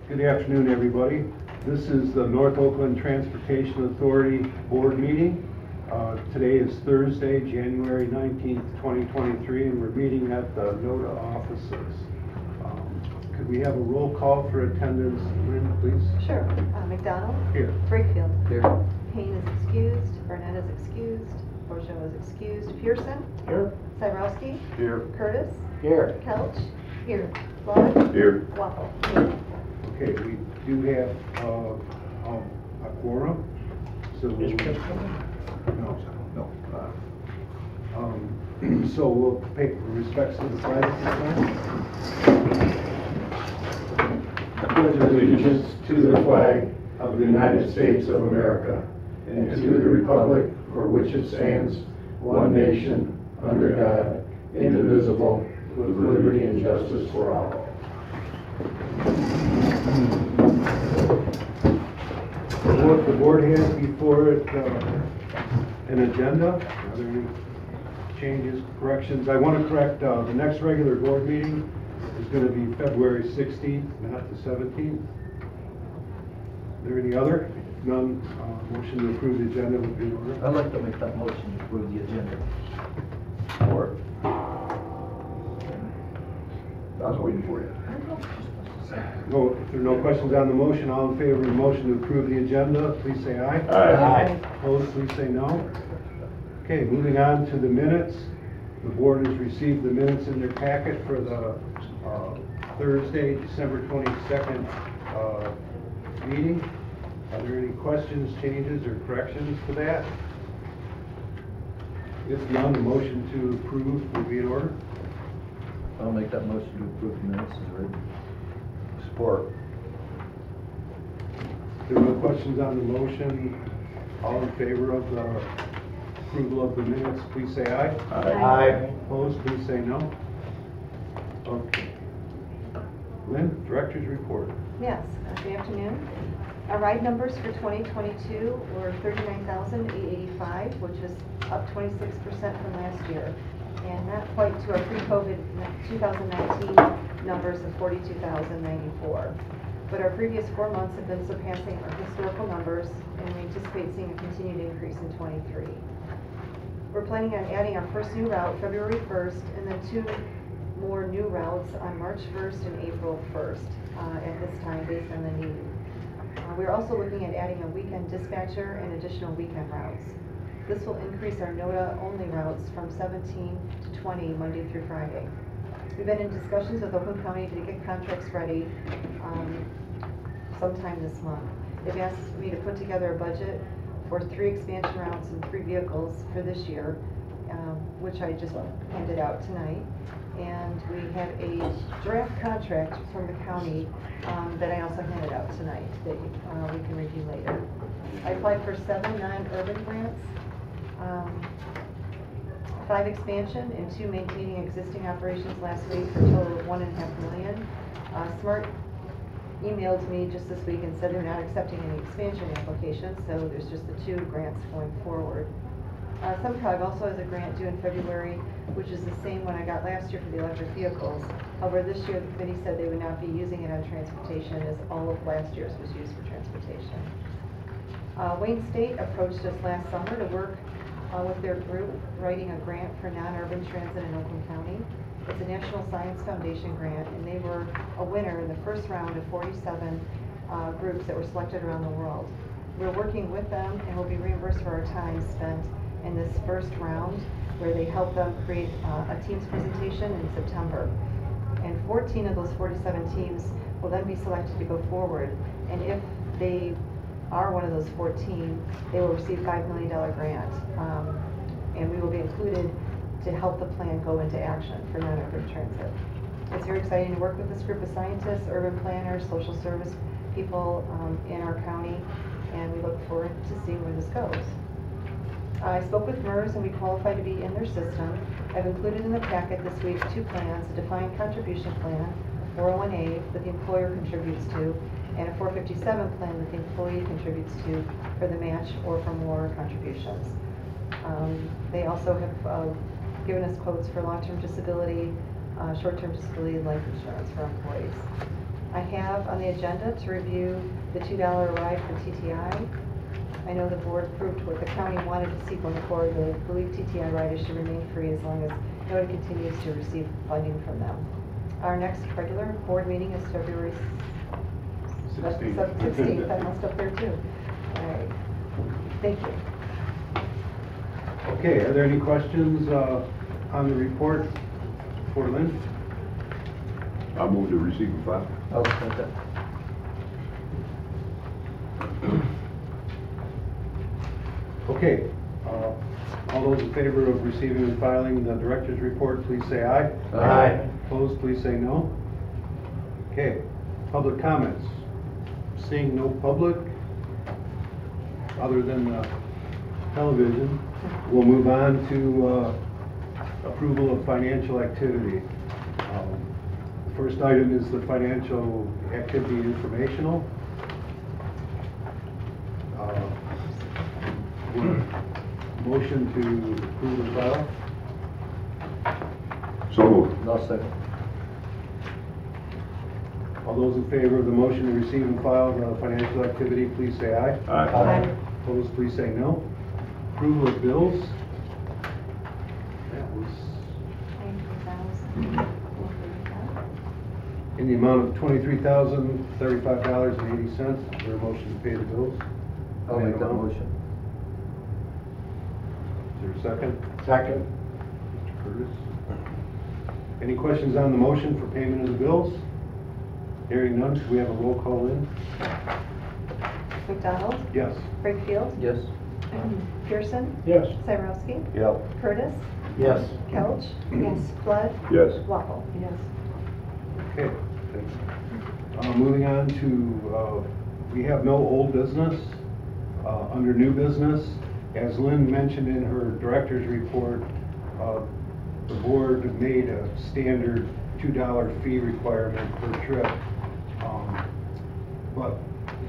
Good afternoon, everybody. This is the North Oakland Transportation Authority Board meeting. Today is Thursday, January 19th, 2023, and we're meeting at the NODA offices. Could we have a roll call for attendance, Lynn, please? Sure. McDonald? Here. Brakefield? Here. Payne is excused. Burnett is excused. Borjo is excused. Pearson? Here. Cyrowski? Here. Curtis? Here. Kelch? Here. Vaughn? Here. Waffle? Here. Okay, we do have a quorum, so Is Chris coming? no. So we'll pay respects to the flag at this time. I pledge allegiance to the flag of the United States of America and to the republic for which it stands, one nation, under God, indivisible, with liberty and justice for all. What the board has before it, an agenda. Are there any changes, corrections? I want to correct, the next regular board meeting is going to be February 16th, not the 17th. Are there any other? If none, motion to approve the agenda would be in order. I'd like to make that motion to approve the agenda. Or? I was waiting for you. No, if there are no questions on the motion, all in favor of the motion to approve the agenda, please say aye. Aye. Opposed, please say no. Okay, moving on to the minutes. The board has received the minutes in their packet for the Thursday, December 22nd meeting. Are there any questions, changes, or corrections to that? If none, the motion to approve will be in order. I'll make that motion to approve the minutes as written. Support. If there are no questions on the motion, all in favor of the approval of the minutes, please say aye. Aye. Opposed, please say no. Okay. Lynn, Director's Report. Yes, good afternoon. Our ride numbers for 2022 were 39,885, which is up 26% from last year, and not quite to our pre-COVID 2019 numbers of 42,094. But our previous 4 months have been surpassing our historical numbers, and we anticipate seeing a continued increase in 23. We're planning on adding our first new route February 1st, and then 2 more new routes on March 1st and April 1st at this time based on the need. We're also looking at adding a weekend dispatcher and additional weekend routes. This will increase our NODA-only routes from 17 to 20 Monday through Friday. We've been in discussions with Oakland County to get contracts ready sometime this month. They've asked me to put together a budget for 3 expansion routes and 3 vehicles for this year, which I just handed out tonight. And we have a draft contract from the county that I also handed out tonight that we can review later. I applied for 7 non-urban grants, 5 expansion and 2 maintaining existing operations last week for a total of $1.5 million. Smart emailed me just this week and said they're not accepting any expansion applications, so there's just the 2 grants going forward. SEMCOG also has a grant due in February, which is the same one I got last year for the electric vehicles. However, this year the committee said they would not be using it on transportation as all of last year's was used for transportation. Wayne State approached us last summer to work with their group writing a grant for non-urban transit in Oakland County. It's a National Science Foundation grant, and they were a winner in the first round of 47 groups that were selected around the world. We're working with them and will be reimbursed for our time spent in this first round, where they help them create a team's presentation in September. And 14 of those 47 teams will then be selected to go forward. And if they are one of those 14, they will receive $5 million grant. And we will be included to help the plan go into action for non-urban transit. It's very exciting to work with this group of scientists, urban planners, social service people in our county, and we look forward to seeing where this goes. I spoke with MERS and we qualify to be in their system. I've included in the packet this week 2 plans, a defined contribution plan, a 401A that the employer contributes to, and a 457 plan that the employee contributes to for the match or for more contributions. They also have given us quotes for long-term disability, short-term disability, and life insurance for employees. I have on the agenda to review the $2 ride for TTI. I know the board approved what the county wanted to see going forward. They believe TTI riders should remain free as long as NODA continues to receive funding from them. Our next regular board meeting is February 16th. I messed up there too. All right. Thank you. Okay, are there any questions on the report for Lynn? I'll move to receive and file. I'll second that. Okay, all those in favor of receiving and filing the director's report, please say aye. Aye. Opposed, please say no. Okay, public comments. Seeing no public, other than television, we'll move on to approval of financial activity. The first item is the financial activity informational. Motion to approve and file. So moved. I'll second. All those in favor of the motion to receive and file the financial activity, please say aye. Aye. Opposed, please say no. Approval of bills. That was in the amount of $23,035.80. Is there a motion to pay the bills? I'll make that motion. Is there a second? Second. Mr. Curtis. Any questions on the motion for payment of the bills? Hearing none, do we have a roll call in? McDonald? Yes. Brakefield? Yes. Pearson? Yes. Cyrowski? Yep. Curtis? Yes. Couch? Yes. Flood? Yes. Waffle? Yes. Okay, thanks. Moving on to, we have no old business. Under new business, as Lynn mentioned in her director's report, the board made a standard $2 fee requirement per trip. But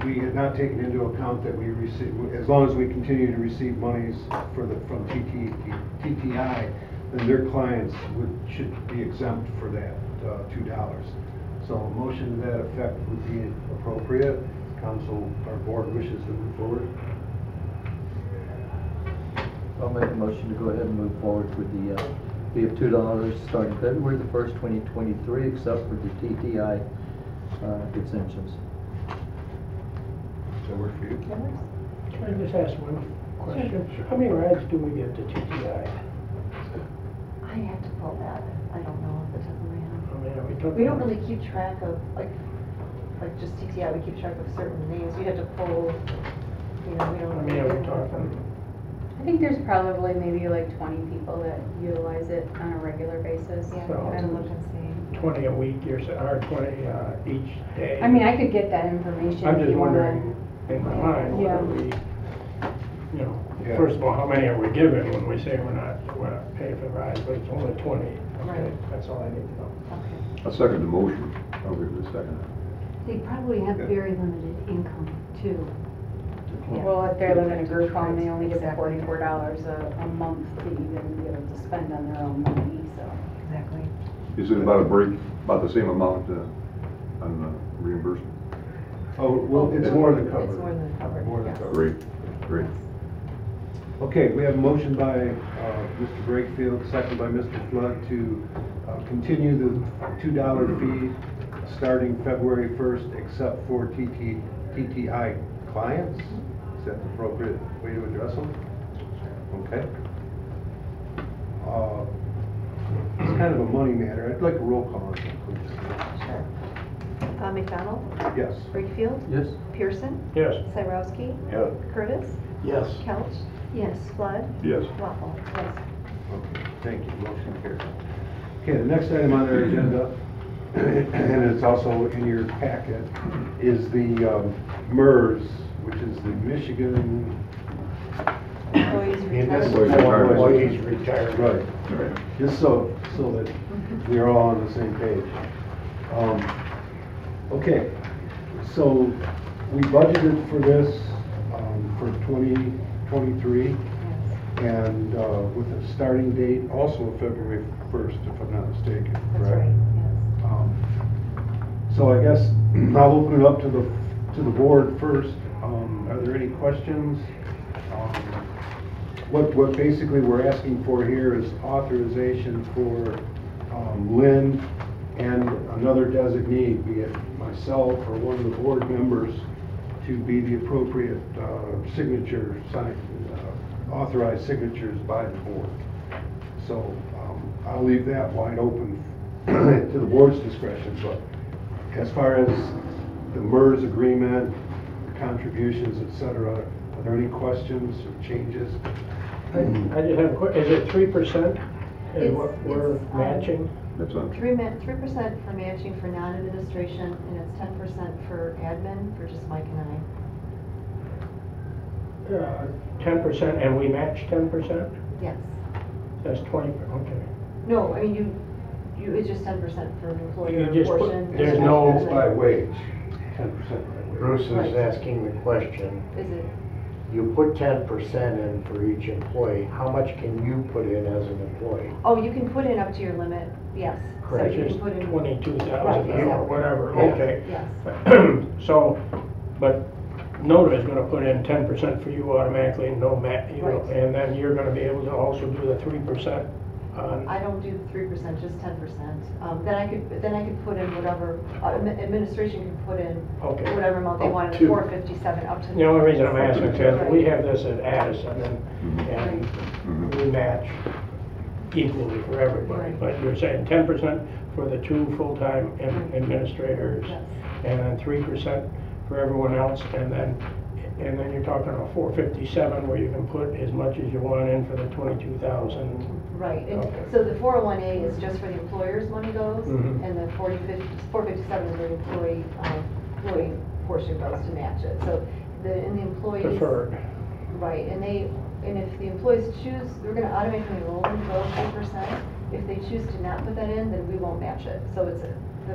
we had not taken into account that we receive, as long as we continue to receive monies from TTI, then their clients should be exempt for that $2. So a motion to that effect would be appropriate. Council, our board wishes to move forward. I'll make a motion to go ahead and move forward with the fee of $2 starting February the 1st, 2023, except for the TTI exemptions. Does that work for you? Can I just ask one question? How many rides do we get to TTI? I have to pull that. I don't know off the top of my head. I mean, are we talking? We don't really keep track of, like just TTI, we keep track of certain names. You have to pull, we don't. I mean, are we talking? I think there's probably maybe like 20 people that utilize it on a regular basis. Yeah, So- I gotta look and see. 20 a week, or 20 each day? I mean, I could get that information I'm if just you wanna. wondering, in my mind, what Yeah. are we, Yeah. first of all, how many are we given when we say we're not paying for rides, but it's only 20? Okay, Right. that's all I need to know. Okay. I'll second the motion. I'll give it a second. They probably have Yeah. very limited income too. Yeah. Well, if they're living in a group home, they only get the Exactly. $44 a month to even be able to spend on their own money, so. Exactly. Is it about about the same amount on the reimbursement? Oh, well, it's more than covered. It's more than covered. More than yes. covered. Great, great. Okay, we have a motion by Mr. Brakefield, second by Mr. Flood to continue the $2 fee starting February 1st, except for TTI clients. Is that the appropriate way to address them? Okay. It's kind of a money matter. I'd like a roll call on that, please. Sure. McDonald? Yes. Brakefield? Yes. Pearson? Yes. Cyrowski? Yeah. Curtis? Yes. Couch? Yes. Flood? Yes. Waffle? Yes. Okay, thank you, motion carries. Okay, the next item on our agenda, and it's also in your packet, is the MERS, which is the Michigan. Employees Employees retired. Employees retired. Right, just so that we're all on the same page. Okay, so we budgeted for this for 2023. Yes. And with a starting date also of February 1st, if I'm not mistaken, That's correct? right, yes. So I guess I'll open it up to the board first. Are there any questions? What basically we're asking for here is authorization for Lynn and another designee, be it myself or one of the board members, to be the appropriate authorized signatures by the board. So I'll leave that wide open to the board's discretion, but as far as the MERS agreement, contributions, et cetera, are there any questions or changes? I just have a quick, is it 3%? Is It's- what we're it's, matching? That's on. 3% for matching for non-administration, and it's 10% for admin, for just Mike and I. 10%, and we match 10%? Yes. That's 20, okay. No, I mean, it's just 10% for the employer You just put- portion. there's and no- It's by wage, 10% by wage. Bruce Right. is asking the question, Is it, you put 10% in for each employee, how much can you put in as an employee? oh, you can put in up to your limit, yes. So Correct. you Just can put in. 22,000 Right, or exactly. whatever, Yes, okay. Yes. So, but NODA is gonna put in 10% for you automatically, no you know, Right. and then you're gonna be able to also do the 3% on, I don't do 3%, just 10%. Then I could put in whatever, administration can put in Okay. whatever amount they Up wanted, to. 457 up to. the only reason I'm asking is we Right. have this at Addison and we match equally for everybody. Right. But you're saying 10% for the 2 full-time Right. administrators Yes. and then 3% for everyone else, and then you're talking about 457 where you can put as much as you want in for the 22,000. Right, and Okay. so the 401A is just for the employer's money goes, Mhm. and the 457 is the employee portion goes to match it. So in the employees. Preferred. Right, and if the employees choose, we're gonna automatically enroll them for 3%. If they choose to not put that in, then we won't match it. So it's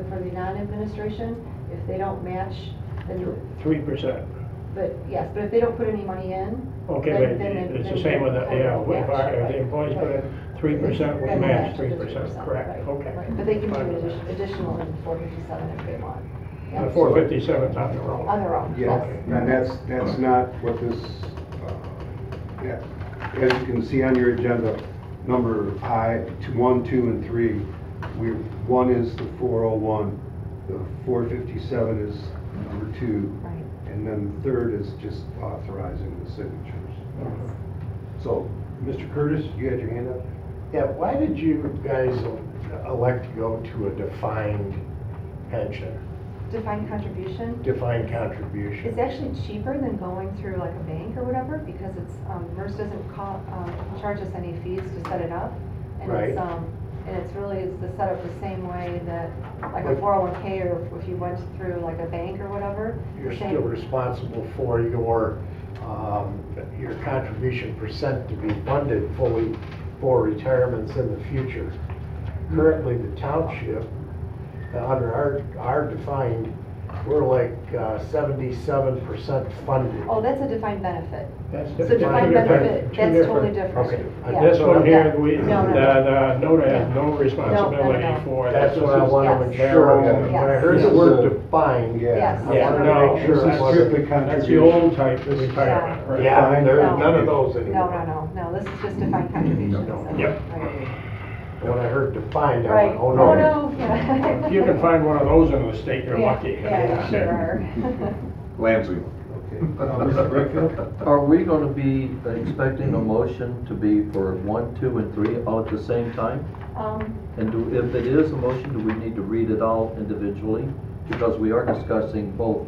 for the non-administration, if they don't match, then, 3%. but if they don't put any money in. Okay, then- but then it's then the same with the, we yeah, won't if match, the right, employees put in right. 3%, we Then match the 3%, correct, right, okay. right. But they can Fine do with that. additional in 457 if they want. Yeah. The 457's on their own. On their own, Yeah, yes. and that's not what this, yeah, as you can see on your agenda, number 1, 2, and 3, one is the 401, the 457 is number 2, Right. and then the third is just authorizing the signatures. So, Mr. Curtis, you had your hand up? Yeah, why did you guys elect to go to a defined pension, Defined contribution. defined contribution? It's actually cheaper than going through like a bank or whatever, because it's, MERS doesn't charge us any fees to set it up. And it's, Right. and it's set up the same way that, like a 401K, or if you went through like a bank or whatever. You're the same- still responsible for your contribution percent to be funded fully for retirements in the future. Currently, the township, under our defined, we're like 77% funded. Oh, that's a defined benefit. That's So different. defined Two different- benefit, two that's totally different. different. Okay. Yeah. This one here, Yeah. we, the No, no, no. NODA has Yeah. no responsibility no. for. That's this. what I This is want to Yes. ensure. their own- When I Yes. heard the Yes. word defined, Yes. I Yeah, wanted no, to make sure. this it is wasn't- strictly That's the contribution. old type of retirement, right? Yeah, there's No. none of those anymore. No, this is just defined contributions. No. so- Yep. right. When I heard defined, I Right, went, oh oh no. no, yeah. If you can find one of those in the state, you're Yeah, lucky. Yeah, you sure are. Lansing. Okay, Mr. Wakefield? Are we gonna be expecting a motion to be for 1, 2, and 3 all at the same time? And if it is a motion, do we need to read it all individually? Because we are discussing both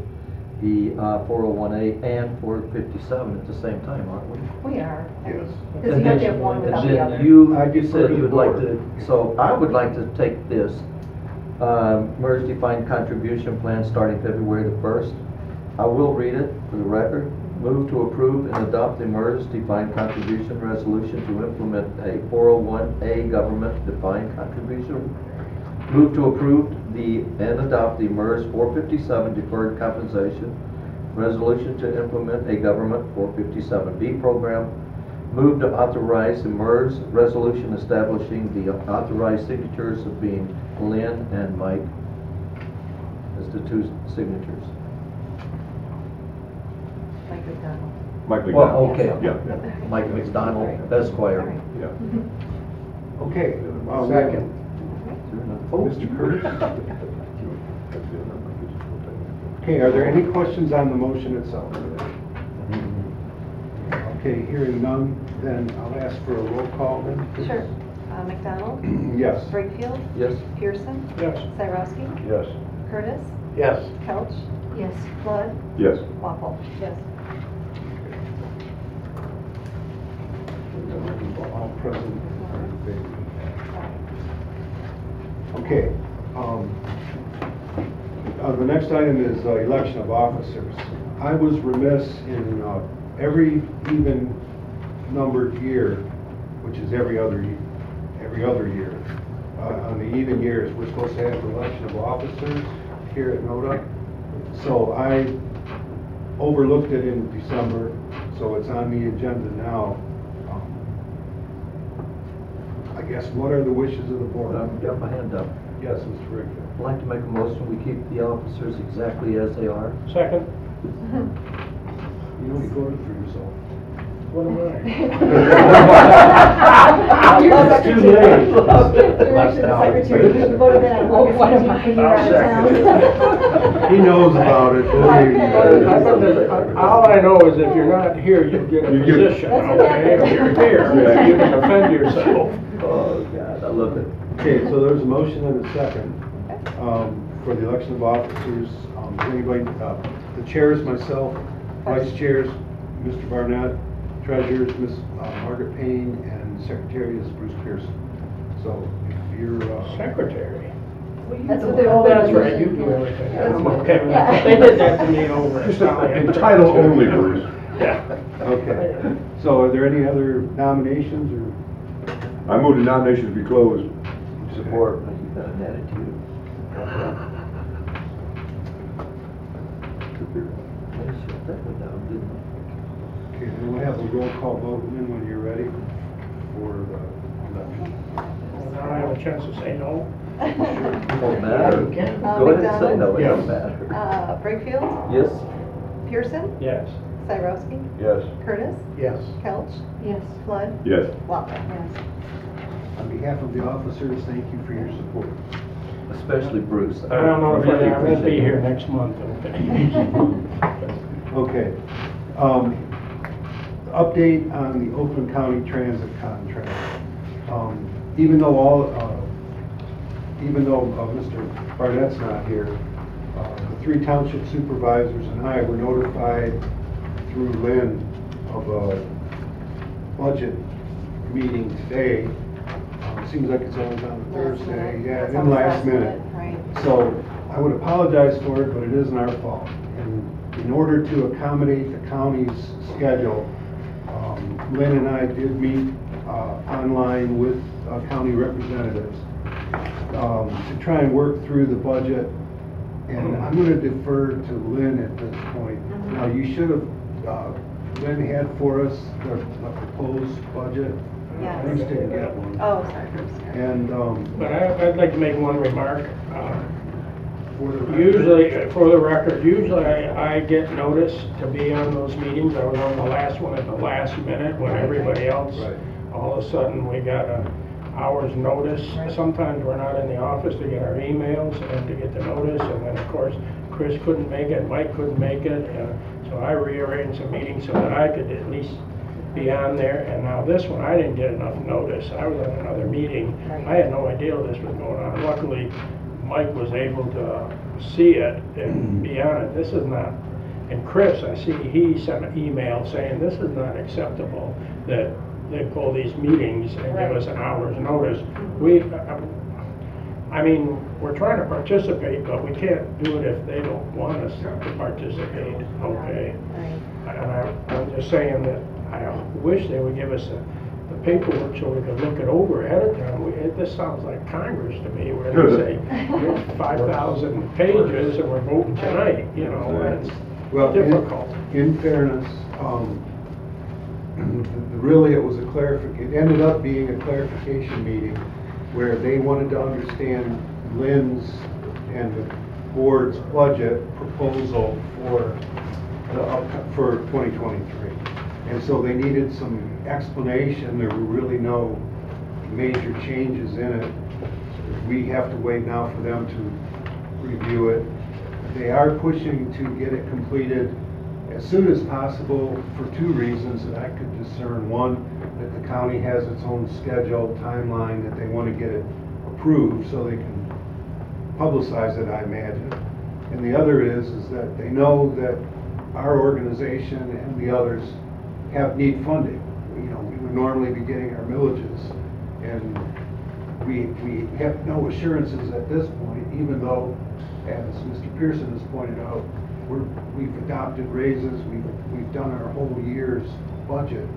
the 401A and 457 at the same time, aren't we? We are. Yes. Because you have to have one without the And other. then you I defer said to you the would like board. to, so I would like to take this, MERS defined contribution plan starting February the 1st. I will read it for the record. Move to approve and adopt the MERS defined contribution resolution to implement a 401A government defined contribution. Move to approve and adopt the MERS 457 deferred compensation resolution to implement a government 457B program. Move to authorize the MERS resolution establishing the authorized signatures of being Lynn and Mike. as the two signatures. Mike McDonald. Mike Well, McDonald. okay. Yeah, Mike McDonald, All Esquire. right. yeah. Okay. Second. Mr. Curtis? Okay, are there any questions on the motion itself? Okay, hearing none, then I'll ask for a roll call then. please. Sure. McDonald, Yes. Brakefield, Yes? Pearson, Yes. Cyrowski, Yes. Curtis, Yes. Couch, Yes. Flood, Yes. Waffle. Yes. All present are in favor. Okay. The next item is election of officers. I was remiss in every even numbered year, which is every other year. On the even years, we're supposed to have election of officers here at NODA. So I overlooked it in December, so it's on the agenda now. I guess, what are the wishes of the board? I've got my hand up. Yes, Mr. Rickford. I'd like to make a motion, we keep the officers exactly as they are. Second? You know, you voted for yourself. What am I? It's too late. Left out. You voted that on August 15th when you were out of town. He knows about it. All I know is if you're not here, you get a You get- position, okay? If you're here, you can defend yourself. Oh, God, I love it. Okay, so there's a motion and a second for the election of officers. Anybody, the chairs, myself, vice chairs, Mr. Barnett, treasurers, Miss Margaret Payne, and secretary is Bruce Pearson. So if you're... Secretary. That's what they Oh, all. that's right, you do everything. That's I'm what- okay with yeah. that. They did that to me over at Sally. In title only, Bruce. Yeah. Okay. So are there any other nominations or... I move the nominations be closed. Support. You got an attitude. I shut that one down, didn't I? Okay, then we'll have a roll call vote in when you're ready for the election. Well, now I have a chance to say no. It don't matter. Go ahead and say no, it don't matter. Brakefield, Yes? Pearson, Yes. Cyrowski, Yes. Curtis, Yes. Couch, Yes. Flood, Yes. Waffle. Yes. On behalf of the officers, thank you for your support. Especially Bruce. I don't know if really I won't be appreciate here it. next month, okay? Okay. Update on the Oakland County Transit contract. Even though Mr. Barnett's not here, the three township supervisors and I were notified through Lynn of a budget meeting today. Seems like it's always on a Thursday, yeah, It's and always last minute. Right. So I would apologize for it, but it isn't our fault. And in order to accommodate the county's schedule, Lynn and I did meet online with county representatives to try and work through the budget. And I'm going to defer to Lynn at this point. Now, you should have, Lynn had for us a proposed budget. Yes. Bruce didn't get one. Oh, sorry, Bruce. And But I'd like to make one remark. for the record- Usually, for the record, usually I get notice to be on those meetings. I was on the last one at the last minute when everybody else, Right. all of a sudden, we got an hour's notice. Right. Sometimes we're not in the office to get our emails and to get the notice, and then, of course, Chris couldn't make it, Mike couldn't make it, so I rearranged the meeting so that I could at least be on there. And now this one, I didn't get enough notice. I was at another meeting. Right. I had no idea this was going on. Luckily, Mike was able to see it and be on it. This is not, and Chris, I see he sent an email saying this is not acceptable, that they pull these meetings and give us an hour's notice. I mean, we're trying to participate, but we can't do it if they don't want us to participate, okay? Right. And I'm just saying that I wish they would give us the paperwork so we could look it over ahead of time. This sounds like Congress to me, where they say, here's 5,000 pages and we're voting tonight, you know, it's Well, difficult. In fairness, really it was it ended up being a clarification meeting where they wanted to understand Lynn's and the board's budget proposal for 2023. And so they needed some explanation. There were really no major changes in it. We have to wait now for them to review it. They are pushing to get it completed as soon as possible for two reasons that I could discern. One, that the county has its own schedule, timeline, that they want to get it approved so they can publicize it, I imagine. And the other is that they know that our organization and the others need funding. You know, we would normally be getting our millages, and we have no assurances at this point, even though, as Mr. Pearson has pointed out, we've adopted raises, we've done our whole year's budget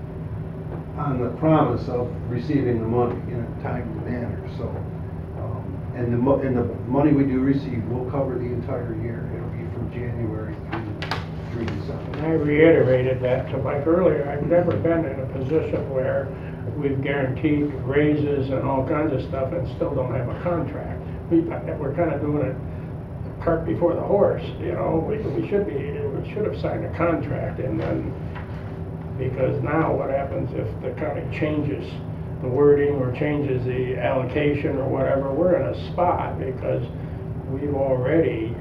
on the promise of receiving the money in a timely manner. So, and the money we do receive will cover the entire year. It'll be from January through December. And I reiterated that to Mike earlier. I've never been in a position where we've guaranteed raises and all kinds of stuff and still don't have a contract. We're kind of doing it cart before the horse, you know. We should have signed a contract, and then, because now what happens if the county changes the wording or changes the allocation or whatever, we're in a spot because we've already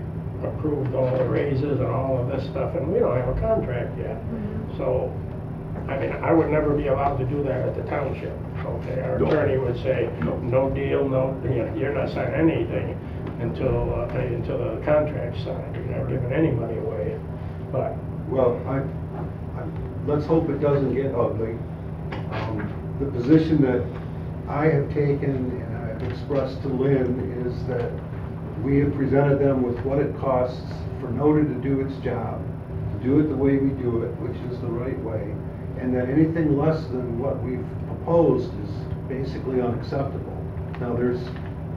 approved all the raises and all of this stuff, and we don't have a contract yet. So, I mean, I would never be allowed to do that at the township. Okay, our attorney would say, no deal, no, you know, you're not signing anything until the contract's signed. You're not giving any money away. But well, let's hope it doesn't get ugly. The position that I have taken and I've expressed to Lynn is that we have presented them with what it costs for NOTA to do its job, to do it the way we do it, which is the right way, and that anything less than what we've proposed is basically unacceptable. Now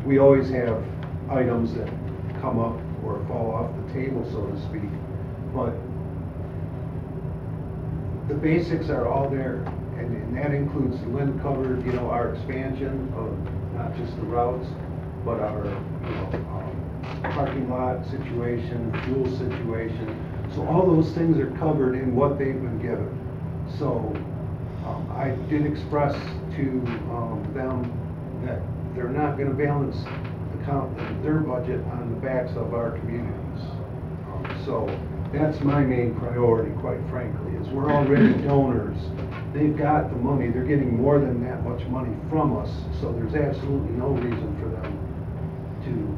we always have items that come up or fall off the table, so to speak, but the basics are all there, and that includes, Lynn covered, you know, our expansion of not just the routes, but our, you know, parking lot situation, fuel situation. So all those things are covered in what they've been given. So I did express to them that they're not going to balance their budget on the backs of our communities. So that's my main priority, quite frankly, is we're already donors. They've got the money. They're getting more than that much money from us. So there's absolutely no reason for them to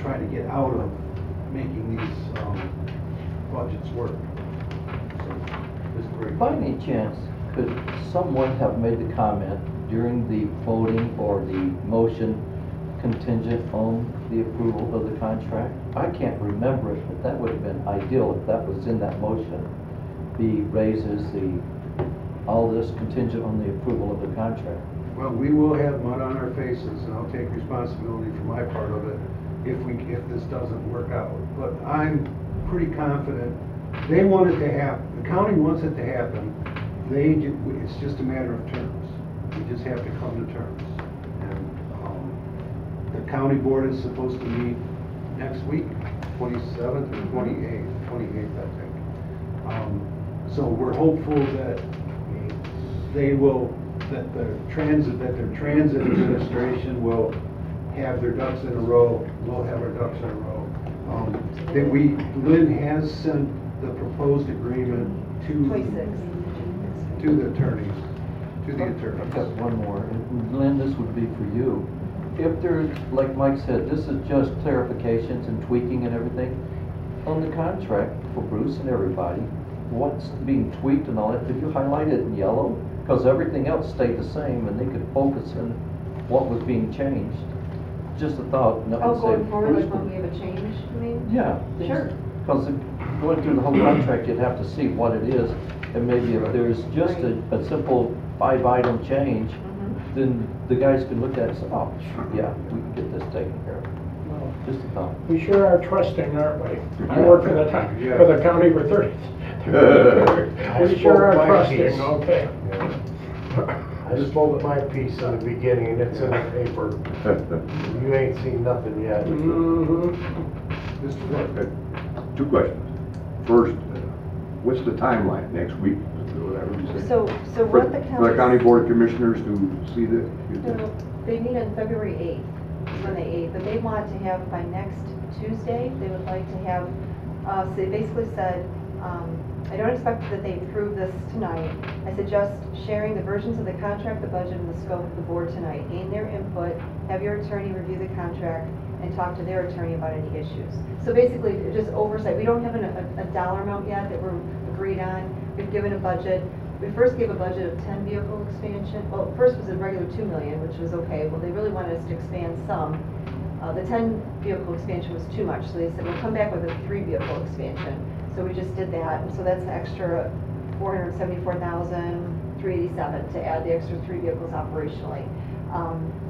try to get out of making these budgets work. So, By any chance, could someone have made the comment during the voting or the motion contingent on the approval of the contract? I can't remember it, but that would have been ideal if that was in that motion. The raises, all this contingent on the approval of the contract. well, we will have mud on our faces, and I'll take responsibility for my part of it if this doesn't work out. But I'm pretty confident. They want it to happen. The county wants it to happen. It's just a matter of terms. We just have to come to terms. And the county board is supposed to meet next week, 27th or 28th, I think. So we're hopeful that their transit administration will have their ducks in a row. We'll have our ducks in a row. Lynn has sent the proposed agreement to the attorneys. I've got one more. And Lynn, this would be for you. If there's, like Mike said, this is just clarifications and tweaking and everything, on the contract for Bruce and everybody, what's being tweaked and all that, could you highlight it in yellow? Because everything else stayed the same and they could focus on what was being changed. Just a thought. Going forward, like when we have a change, you mean? Yeah. Sure. Because going through the whole contract, you'd have to see what it is, and maybe if there's just a simple 5-item change, then the guys can look at it and say, oh, yeah, we can get this taken care of. Just a thought. we sure are trusting, aren't we? I worked for the county for 30. We sure are trusting, okay. I I spoke my piece in the beginning, it's in the paper. You ain't seen nothing yet. Mhm. Mr. Wood? Two questions. First, what's the timeline, next week, whatever you say? So For what the for the county board of commissioners to see the, No, they meet on February 8th, is when they ate, but they want to have by next Tuesday, they would like to have, so they basically said, I don't expect that they approve this tonight. I suggest sharing the versions of the contract, the budget, and the scope of the board tonight. Gain their input, have your attorney review the contract, and talk to their attorney about any issues. So basically, just oversight. We don't have a dollar amount yet that we're agreed on. We've given a budget. We first gave a budget of 10 vehicle expansion. Well, first was a regular 2 million, which was okay. Well, they really wanted us to expand some. The 10 vehicle expansion was too much, so they said, we'll come back with a 3 vehicle expansion. So we just did that, and so that's an extra $474,387 to add the extra 3 vehicles operationally.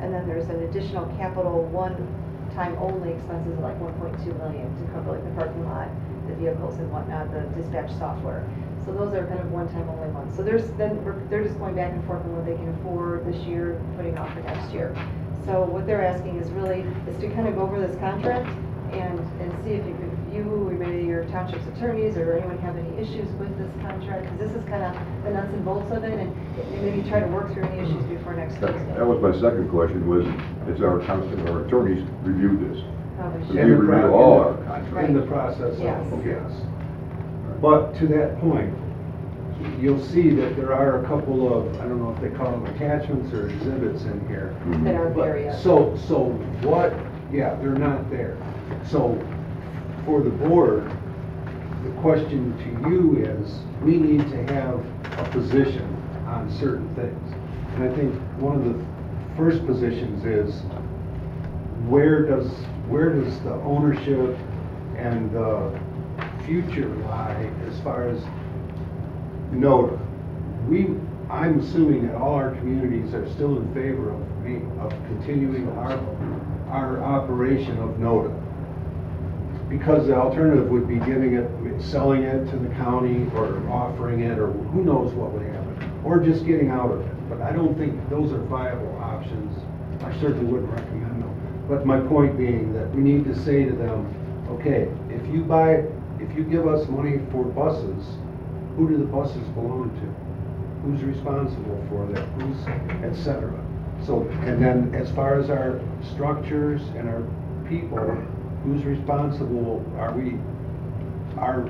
And then there's an additional capital one-time only expenses of like 1.2 million to cover like the parking lot, the vehicles and whatnot, the dispatch software. So those are kind of one-time only ones. So they're just going back and forth on what they can afford this year, putting off for next year. So what they're asking is to kind of go over this contract and see if you or maybe your township's attorneys or anyone have any issues with this contract, because this is kind of the nuts and bolts of it, and maybe try to work through any issues before next Tuesday. that was my second question, was, is our attorneys reviewed this? Probably We should. review all our contracts. In the process Yes. of, yes. But to that point, you'll see that there are a couple of, I don't know if they call them attachments or exhibits in here. That aren't there But yet. So what, yeah, they're not there. So for the board, the question to you is, we need to have a position on certain things. And I think one of the first positions is, where does the ownership and the future lie as far as NODA? I'm assuming that all our communities are still in favor of continuing our operation of NODA. Because the alternative would be selling it to the county or offering it, or who knows what would happen, or just getting out of it. But I don't think those are viable options. I certainly wouldn't recommend them. But my point being that we need to say to them, okay, if you give us money for buses, who do the buses belong to? Who's responsible for that? Et cetera. So, and then as far as our structures and our people, who's responsible? Are we, our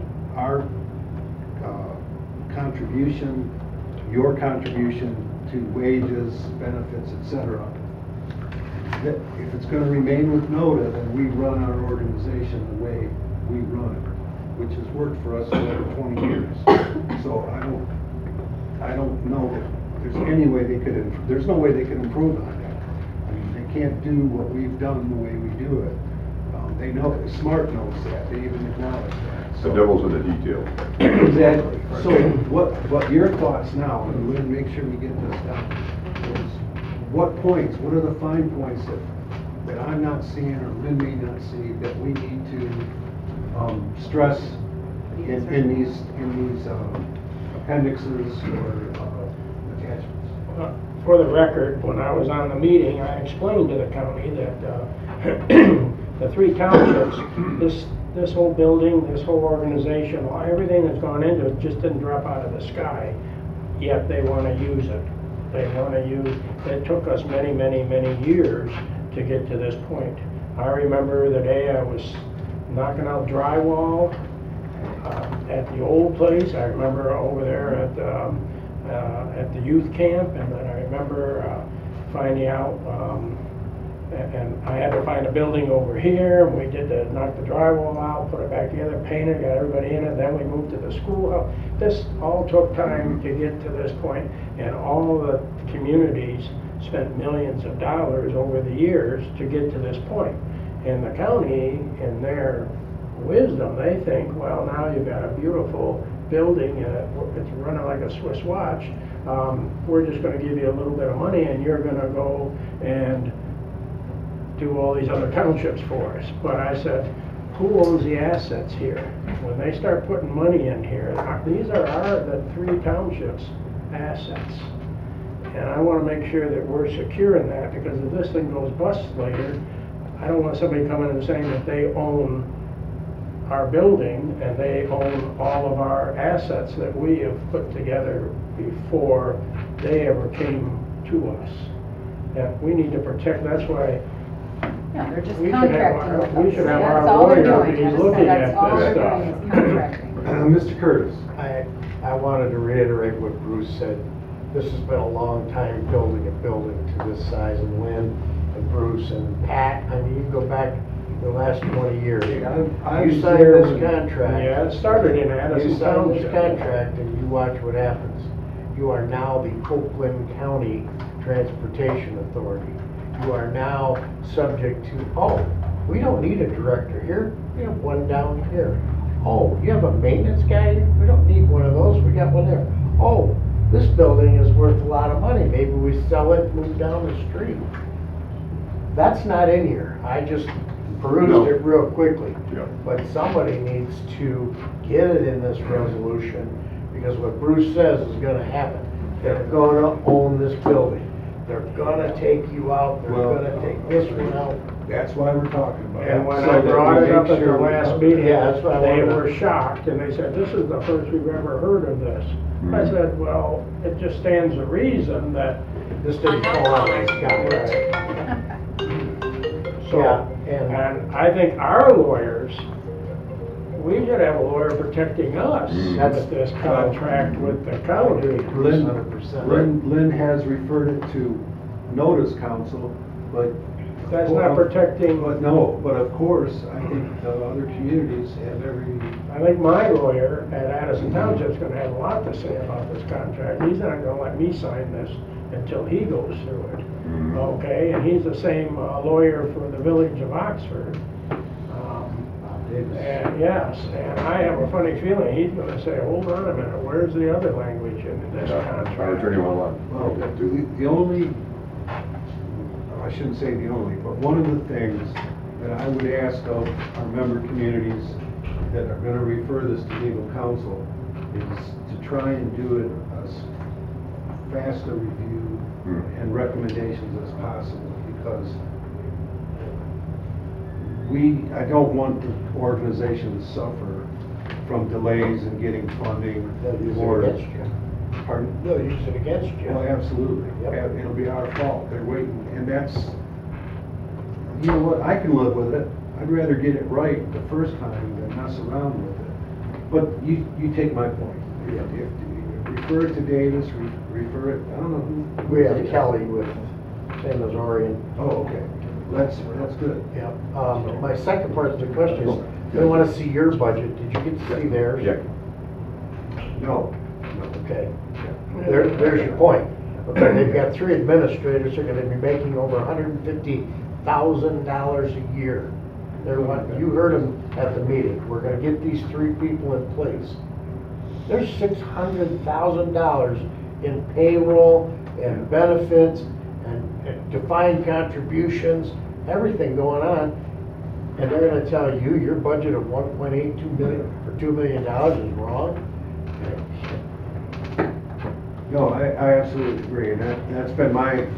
contribution, your contribution to wages, benefits, et cetera, that if it's gonna remain with NODA, then we run our organization the way we run it, which has worked for us for over 20 years. So I don't know that there's any way there's no way they could improve on that. I mean, they can't do what we've done the way we do it. They know, Smart knows that, they even acknowledge that. The devil's in the detail. Exactly. So what your thoughts now, and we're gonna make sure we get this done, is what are the fine points that I'm not seeing or Lynn may not see that we need to stress in these appendixes or attachments? For the record, when I was on the meeting, I explained to the county that the 3 townships, this whole building, this whole organization, everything that's gone into it just didn't drop out of the sky, yet they want to use it. It took us many, many, many years to get to this point. I remember the day I was knocking out drywall at the old place. I remember over there at the youth camp, and then I remember finding out, and I had to find a building over here, and we did knock the drywall out, put it back together, paint it, got everybody in it, then we moved to the schoolhouse. This all took time to get to this point, and all the communities spent millions of dollars over the years to get to this point. And the county, in their wisdom, they think, well, now you've got a beautiful building and it's running like a Swiss watch. We're just going to give you a little bit of money and you're going to go and do all these other townships for us. But I said, who owns the assets here? When they start putting money in here, these are the 3 townships' assets. And I wanna make sure that we're secure in that, because if this thing goes bust later, I don't want somebody coming and saying that they own our building and they own all of our assets that we have put together before they ever came to us. That we need to protect, that's why Yeah, they're just we should have contracting our- with we us. should have That's our all they're lawyer doing. be That's- looking that's at all this they're doing stuff. is contracting. Mr. Curtis? I wanted to reiterate what Bruce said. This has been a long time building a building to this size, and Lynn and Bruce and Pat, I mean, you go back the last 20 years. I You was signed there this when- contract. Yeah, it started in You Addison signed this Township. contract and you watch what happens. You are now the Oakland County Transportation Authority. You are now subject to, oh, we don't need a director here, we have one down here. Oh, you have a maintenance guy? We don't need one of those, we got one there. Oh, this building is worth a lot of money, maybe we sell it, move down the street. That's not in here, I just perused it real quickly. Yeah. But somebody needs to get it in this resolution, because what Bruce says is gonna happen. They're gonna own this building. They're gonna take you out, they're Well, gonna take this one out. That's why we're talking about it. And when So I that brought we it up make at the sure we last cover meeting, it. Yeah, that's what I they wanted. were shocked, and they said, this is the first we've ever heard of this. I Mhm. said, well, it just stands to reason that, This didn't fall on this guy. so, Yeah, and- and I think our lawyers, we should have a lawyer protecting us That's- with this contract with the county. Bruce, Lynn, 100%. Lynn has referred it to notice council, but. That's not protecting, But no, but of course, I think the other communities have every, I think my lawyer at Addison Township's gonna have a lot to say about this contract. He's not gonna let me sign this until he goes through it. Mhm. Okay, and he's the same lawyer for the village of Oxford. And yes, and I have a funny feeling he's gonna say, hold on a minute, where's the other language in this Our contract? attorney won't allow well, that too. the only, I shouldn't say the only, but one of the things that I would ask of our member communities that are gonna refer this to legal counsel is to try and do it as fast a review and recommendations as possible, because I don't want the organization to suffer from delays in getting funding. They'll use or- it against you. Pardon? They'll use it against you. Well, absolutely. Yep. Yeah, it'll be our fault. They're waiting, and that's, you know what, I can live with it. I'd rather get it right the first time than mess around with it. But you take my point. If you refer it to Davis, refer it, I don't know who. We have Kelly with San Missouri. Oh, okay. That's good. Yeah. My second part of the question is, they want to see your budget. Did you get to see theirs? Yeah. No. Okay. There's your point. Okay, they've got 3 administrators who are gonna be making over $150,000 a year. You heard them at the meeting. We're gonna get these 3 people in place. There's $600,000 in payroll and benefits and defined contributions, everything going on. And they're gonna tell you your budget of 1.82 million or $2 million is wrong? No, I absolutely agree, and that's been I've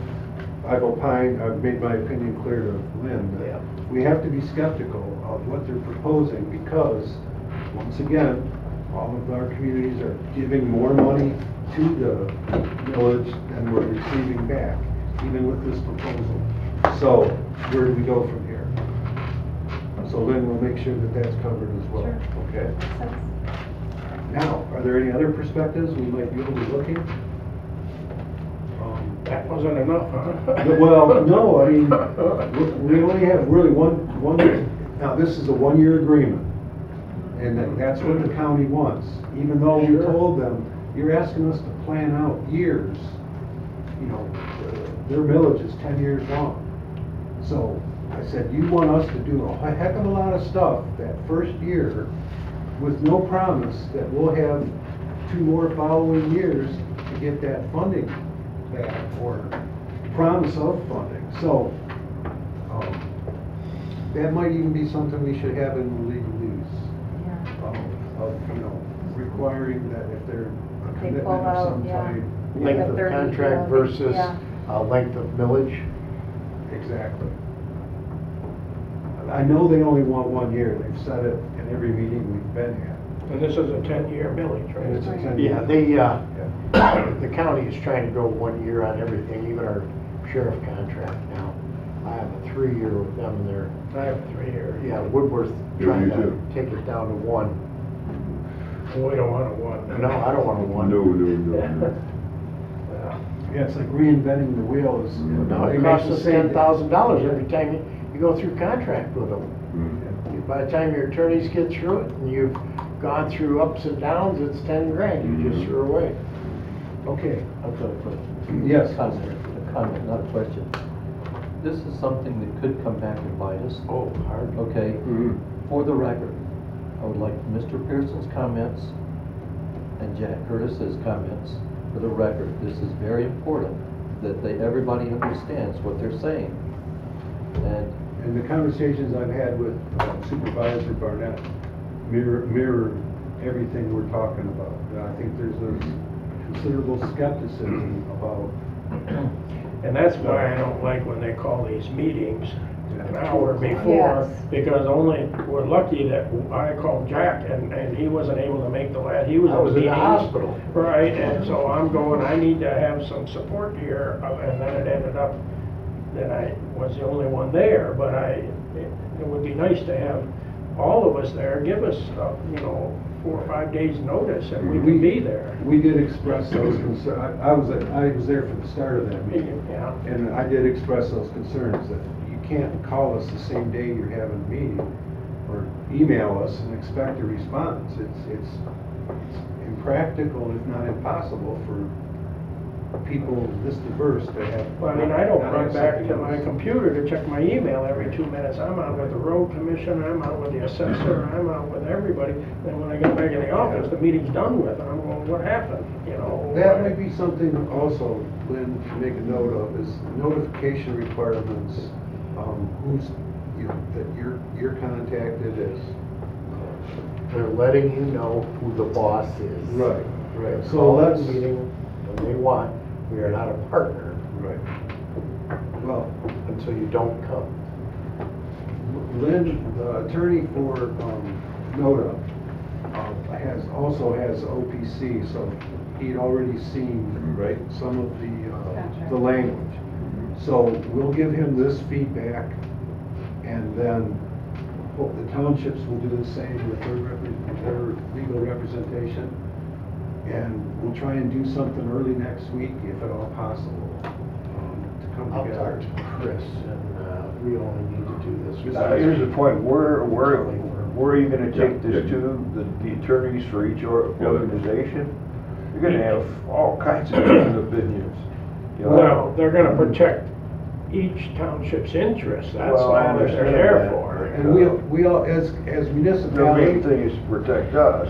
opined, I've made my opinion clear to Lynn, Yeah. that we have to be skeptical of what they're proposing, because, once again, all of our communities are giving more money to the village than we're receiving back, even with this proposal. So, where do we go from here? So Lynn will make sure that that's covered as well, okay? Makes sense. Now, are there any other perspectives we might be able to look in? That wasn't enough, huh? Well, no, I mean, we only have really one, now this is a 1-year agreement. And that's what the county wants. Even though we Sure. told them, you're asking us to plan out years, you know, their millage is 10 years long. So I said, you want us to do a heck of a lot of stuff that first year with no promise that we'll have 2 more following years to get that funding back or promise of funding. So that might even be something we should have in the legalese Yeah. of, you know, requiring that if they're a They commitment pull of out, some yeah. type, length The of 30, contract yeah. versus Yeah. length of millage. Exactly. I know they only want 1 year. They've said it in every meeting we've been at. And this is a 10-year millage, And it's a right? 10 Yeah, the county is trying to go 1 year on everything, even our sheriff contract now. I have a 3-year with them and they're, I have 3 years. yeah, Woodworth Yeah, trying you to do. take it down to 1. We don't want a one. No, I don't want a 1. No. Yeah. Yeah, it's like reinventing the wheel. Is No, they it make costs the us same- $10,000 every time you go through contract with them. Mm. By the time your attorneys get through it and you've gone through ups and downs, it's 10 grand you just threw away. Okay. I've got a question. Yes. A comment, not a question. This is something that could come back and bite us. Oh, hard. Okay, Mhm. for the record, I would like Mr. Pearson's comments and Jack Curtis's comments for the record. This is very important that everybody understands what they're saying. And And the conversations I've had with Supervisor Barnett mirror everything we're talking about. And I think there's a considerable skepticism about. And that's why I don't like when they call these meetings an Yeah. hour before, Yes. because only, we're lucky that I called Jack and he wasn't able to make the last, he was I was in the meetings. hospital. Right, and so I'm going, I need to have some support here, and then it ended up that I was the only one there, but it would be nice to have all of us there, give us, 4 or 5 days' notice, and we could be there. We did express those concerns. I was there for the start of that meeting. Yeah, And I did express those concerns that you can't call us the same day you're having a meeting or email us and expect a response. It's impractical, if not impossible, for people this diverse to have. well, I mean, I don't not run have back something to my else. computer to check my email every 2 minutes. I'm out with the road commissioner, I'm out with the assessor, I'm out with everybody. Then when I get back in the office, the meeting's done with, and I'm going, what happened, That might be something also, Lynn, to make a note of, is notification requirements, who's, that you're contacted as. They're letting you know who the boss is. Right. So Call the let's. meeting when they want. We are not a partner Right. Well, until you don't come. Lynn, the attorney for, NODA, also has OPC, so he'd already seen, right, some of the language. So we'll give him this feedback, and then the townships will do the same with their legal representation. And we'll try and do something early next week, if at all possible, to come I'll together. talk to Chris and we only need to do this. Here's the point, where are you gonna take this to, the attorneys for each organization? You're gonna have all kinds of different opinions. Well, they're gonna protect each township's interests, that's Well, I what they're understand there that. for. And we all, as The main municipalities. thing is to protect us,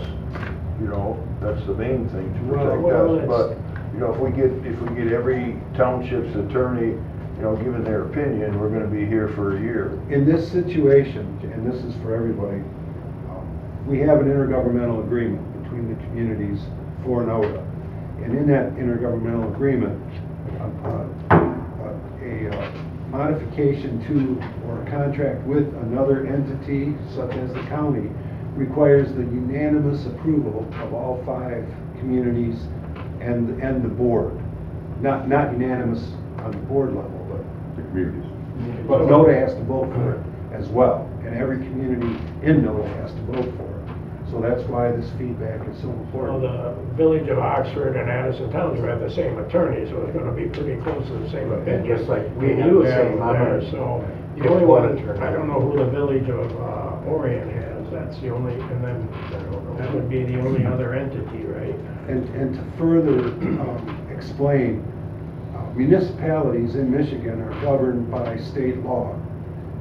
that's the main thing, to protect Well, us. But, if we get every township's attorney, giving their opinion, we're gonna be here for a year. In this situation, and this is for everybody, we have an intergovernmental agreement between the communities for NODA. And in that intergovernmental agreement, a modification to or a contract with another entity such as the county requires the unanimous approval of all 5 communities and the board. Not unanimous on the board level, The communities. but NODA has to vote for it as well, and every community in NODA has to vote for it. So that's why this feedback is so Well, important. the village of Oxford and Addison Township have the same attorney, so it's gonna be pretty close to the same opinion. just like we And have you the have same, I'm there, a- so the get only one one, attorney. I don't know who the village of Orion has, that's the only, and then that would be the only other entity, right? And to further explain, municipalities in Michigan are governed by state law.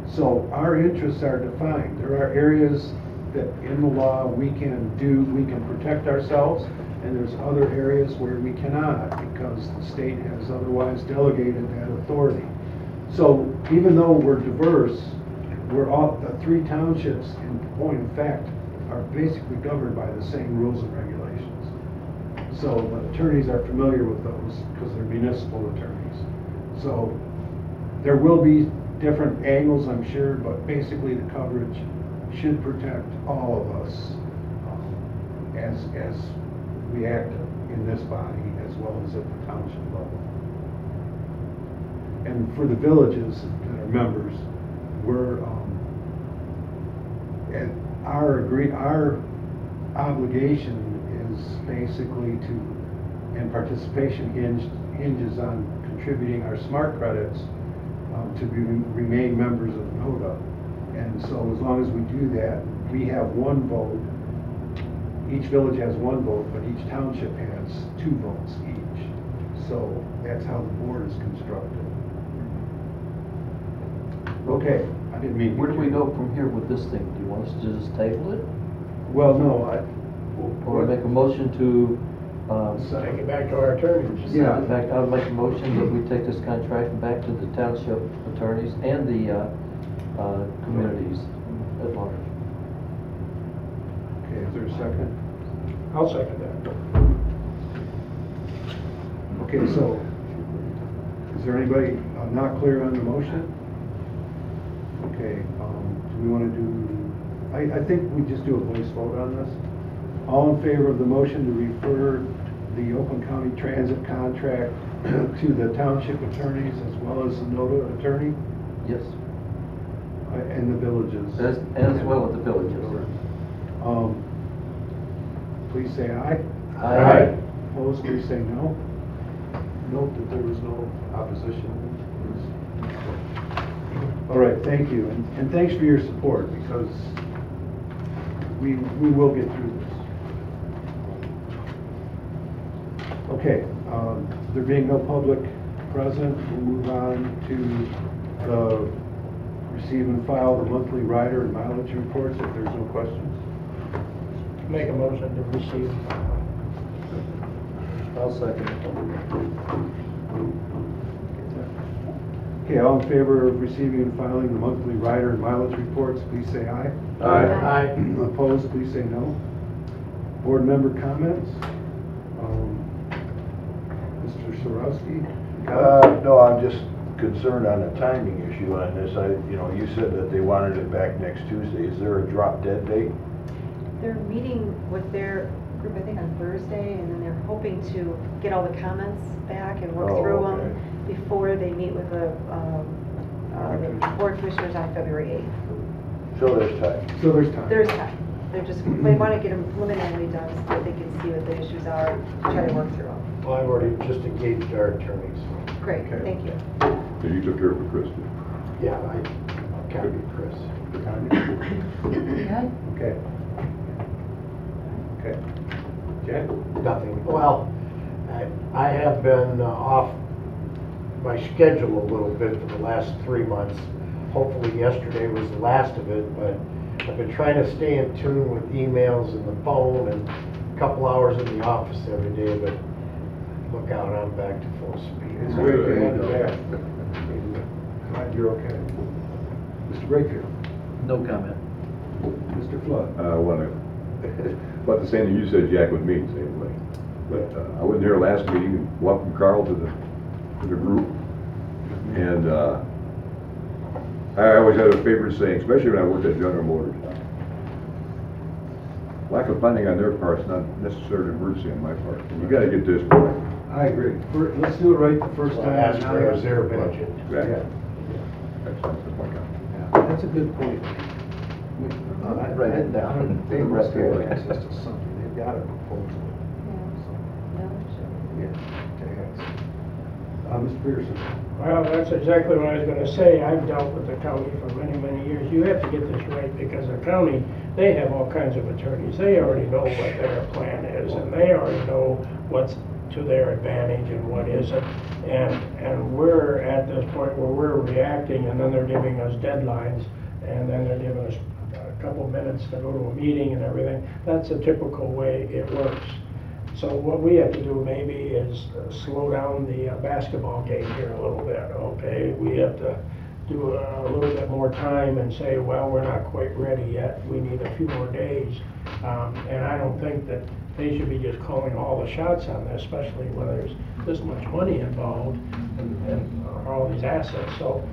So our interests are defined. There are areas that in the law we can protect ourselves, and there's other areas where we cannot because the state has otherwise delegated that authority. So even though we're diverse, the 3 townships, in point of fact, are basically governed by the same rules and regulations. So the attorneys are familiar with those because they're municipal attorneys. So there will be different angles, I'm sure, but basically the coverage should protect all of us as we act in this body as well as at the township level. And for the villages that are members, we're, and our obligation is basically to, and participation hinges on contributing our smart credits to remain members of NODA. And so as long as we do that, we have one vote. Each village has one vote, but each township has 2 votes each. So that's how the board is constructed. Okay, I didn't mean. Where do we go from here with this thing? Do you want us to just table it? Well, no, Or make a motion to, Take it back to our attorneys. Yeah. in fact, I would make a motion that we take this contract back to the township attorneys and the communities at large. Okay, is there a second? I'll second that. Okay, so, is there anybody not clear on the motion? Okay, do we want to do, I think we just do a voice vote on this. All in favor of the motion to refer the Oakland County Transit contract to the township attorneys as well as the NODA attorney Yes, and the villages? as well as the villages. Please say aye. Aye. Opposed, please say no. Note that there was no opposition. All right, thank you, and thanks for your support, because we will get through this. Okay, there being no public present, we'll move on to the receive and file the monthly rider and mileage reports if there's no questions. Make a motion to receive. I'll second. Okay, all in favor of receiving and filing the monthly rider and mileage reports, please say aye. Aye. Opposed, please say no. Board member comments? Mr. Sorowski? No, I'm just concerned on the timing issue on this. You said that they wanted it back next Tuesday. Is there a drop dead date? They're meeting with their group, I think, on Thursday, and then they're hoping to get all the comments back and work Oh, through okay. them before they meet with the board commissioners on February 8th. So there's time. So there's time. There's time. They want to get them preliminarily done so that they can see what the issues are, to try to work through them. Well, I've already just engaged our attorneys. Great, Okay. thank you. And you took care of it, Chris? Yeah, I copied Chris. Good. Okay. Okay. Jack? Nothing. Well, I have been off my schedule a little bit for the last 3 months. Hopefully yesterday was the last of it, but I've been trying to stay in tune with emails and the phone and a couple hours in the office every day, but look out, I'm back to full speed. It's great to have you back. Glad you're okay. Mr. Brakefield? No comment. Mr. Flood? I want to, about the same thing you said, Jack, with me, same way. But I wasn't here last meeting. Welcome Carl to the group. And I always had a favorite saying, especially when I worked at General Motors. Lack of funding on their part is not necessarily an emergency on my part. You got to get this right. I agree. Let's do it right the first Well, time. as for as their budget. Exactly. Yeah. That's my comment. Yeah, that's a good point. I'd write it down. They must have access to something, they've got a proposal. Yeah, to ask. Mr. Pearson? Well, that's exactly what I was gonna say. I've dealt with the county for many, many years. You have to get this right, because the county, they have all kinds of attorneys. They already know what their plan is, and they already know what's to their advantage and what isn't. And we're at this point where we're reacting, and then they're giving us deadlines, and then they're giving us a couple minutes to go to a meeting and everything. That's a typical way it works. So what we have to do maybe is slow down the basketball game here a little bit, okay? We have to do a little bit more time and say, well, we're not quite ready yet. We need a few more days. And I don't think that they should be just calling all the shots on this, especially when there's this much money involved and all these assets. So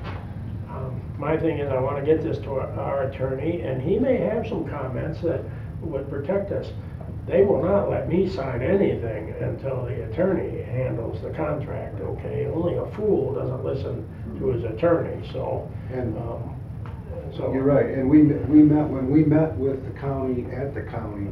my thing is, I want to get this to our attorney, and he may have some comments that would protect us. They will not let me sign anything until the attorney handles the contract, okay? Only a fool doesn't listen to his attorney, so. And So. you're right, and when we met with the county, at the county,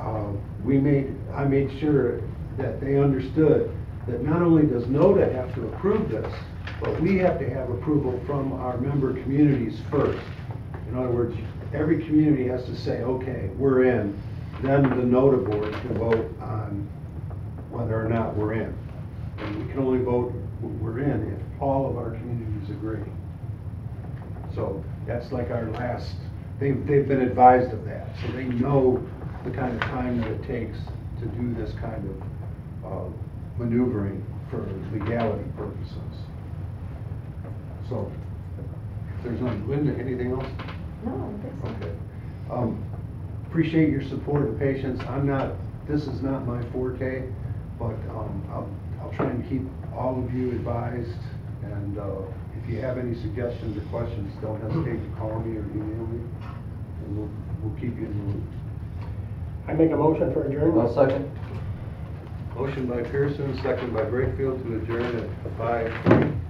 I made sure that they understood that not only does NODA have to approve this, but we have to have approval from our member communities first. In other words, every community has to say, okay, we're in, then the NODA board can vote on whether or not we're in. And we can only vote we're in if all of our communities agree. So that's like our last, they've been advised of that, so they know the kind of time that it takes to do this kind of maneuvering for legality purposes. So, if there's none, Linda, anything else? No, I don't think so. Okay. Appreciate your support and patience. This is not my forte, but I'll try and keep all of you advised. And if you have any suggestions or questions, don't hesitate to call me or email me, and we'll keep you in the loop. I make a motion for adjournment. I'll second. Motion by Pearson, second by Brakefield to adjourn at 5:30.